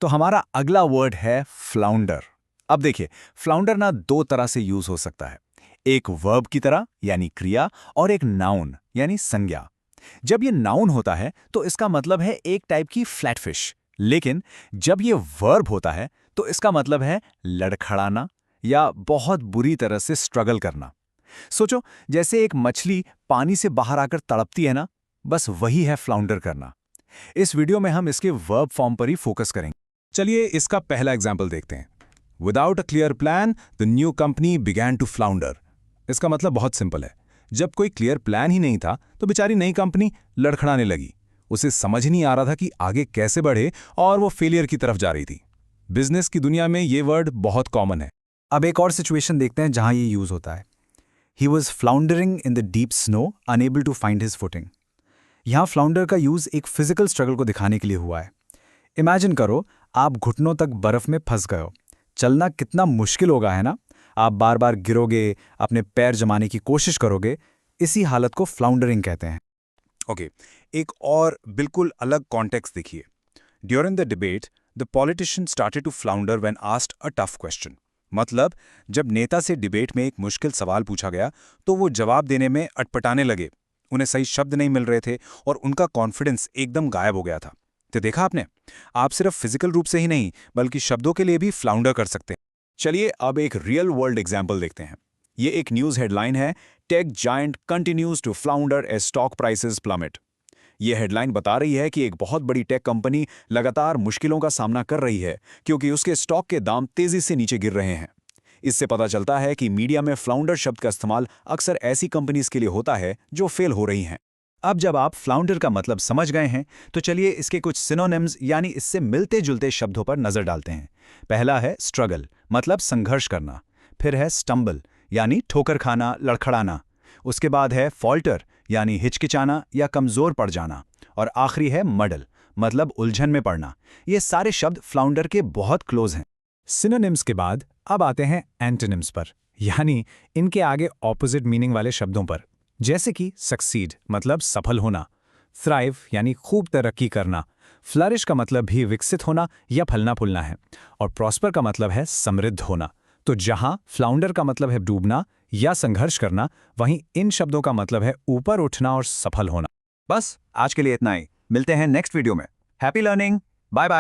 तो हमारा अगला वर्ड है फ्लाउंडर। अब देखिए, फ्लाउंडर ना दो तरह से यूज हो सकता है, एक वर्ब की तरह यानी क्रिया और एक नाउन यानी संज्ञा। जब ये नाउन होता है तो इसका मतलब है एक टाइप की फ्लैट फिश, लेकिन जब ये वर्ब होता है तो इसका मतलब है लड़खड़ाना या बहुत बुरी तरह से स्ट्रगल करना। सोचो, जैसे एक मछली पानी से बाहर आकर तड़पती है ना, बस वही है फ्लाउंडर करना। इस वीडियो में हम इसके वर्ब फॉर्म पर ही फोकस करेंगे। चलिए इसका पहला एग्जाम्पल देखते हैं। Without a clear plan the new company began to flounder. इसका मतलब बहुत सिंपल है, जब कोई क्लियर प्लान ही नहीं था तो बेचारी नई कंपनी लड़खड़ाने लगी। उसे समझ ही नहीं आ रहा था कि आगे कैसे बढ़े और वो फेलियर की तरफ जा रही थी। बिजनेस की दुनिया में ये वर्ड बहुत कॉमन है। अब एक और सिचुएशन देखते हैं जहां ये यूज होता है। He was floundering in the deep snow, unable to find his footing. यहां फ्लाउंडर का यूज एक फिजिकल स्ट्रगल को दिखाने के लिए हुआ है। इमेजिन करो, आप घुटनों तक बर्फ में फंस गए हो। चलना कितना मुश्किल होगा, है ना? आप बार बार गिरोगे, अपने पैर जमाने की कोशिश करोगे। इसी हालत को फ्लाउंडरिंग कहते हैं। ओके, एक और बिल्कुल अलग कॉन्टेक्स्ट देखिए। During the debate the politician started to flounder when asked a tough question. मतलब जब नेता से डिबेट में एक मुश्किल सवाल पूछा गया तो वो जवाब देने में अटपटाने लगे। उन्हें सही शब्द नहीं मिल रहे थे और उनका कॉन्फिडेंस एकदम गायब हो गया था। तो देखा आपने, आप सिर्फ फिजिकल रूप से ही नहीं बल्कि शब्दों के लिए भी फ्लाउंडर कर सकते हैं। चलिए अब एक रियल वर्ल्ड एग्जाम्पल देखते हैं। ये एक न्यूज हेडलाइन है, tech giant continues to flounder as stock prices plummet. ये हेडलाइन बता रही है कि एक बहुत बड़ी टेक कंपनी लगातार मुश्किलों का सामना कर रही है क्योंकि उसके स्टॉक के दाम तेजी से नीचे गिर रहे हैं। इससे पता चलता है कि मीडिया में फ्लाउंडर शब्द का इस्तेमाल अक्सर ऐसी कंपनीज के लिए होता है जो फेल हो रही हैं। अब जब आप फ्लाउंडर का मतलब समझ गए हैं तो चलिए इसके कुछ सिनोनिम्स यानी इससे मिलते जुलते शब्दों पर नजर डालते हैं। पहला है स्ट्रगल, मतलब संघर्ष करना। फिर है स्टम्बल, यानी ठोकर खाना, लड़खड़ाना। उसके बाद है फॉल्टर, यानी हिचकिचाना या कमजोर पड़ जाना। और आखिरी है मडल, मतलब उलझन में पड़ना। ये सारे शब्द फ्लाउंडर के बहुत क्लोज हैं। सिनोनिम्स के बाद अब आते हैं एंटोनिम्स पर, यानी इनके आगे ऑपोजिट मीनिंग वाले शब्दों पर। जैसे कि सक्सीड मतलब सफल होना, थ्राइव यानी खूब तरक्की करना, फ्लरिश का मतलब भी विकसित होना या फलना फूलना है, और प्रॉस्पर का मतलब है समृद्ध होना। तो जहां फ्लाउंडर का मतलब है डूबना या संघर्ष करना, वहीं इन शब्दों का मतलब है ऊपर उठना और सफल होना। बस आज के लिए इतना ही। मिलते हैं नेक्स्ट वीडियो में। Happy learning. Bye bye.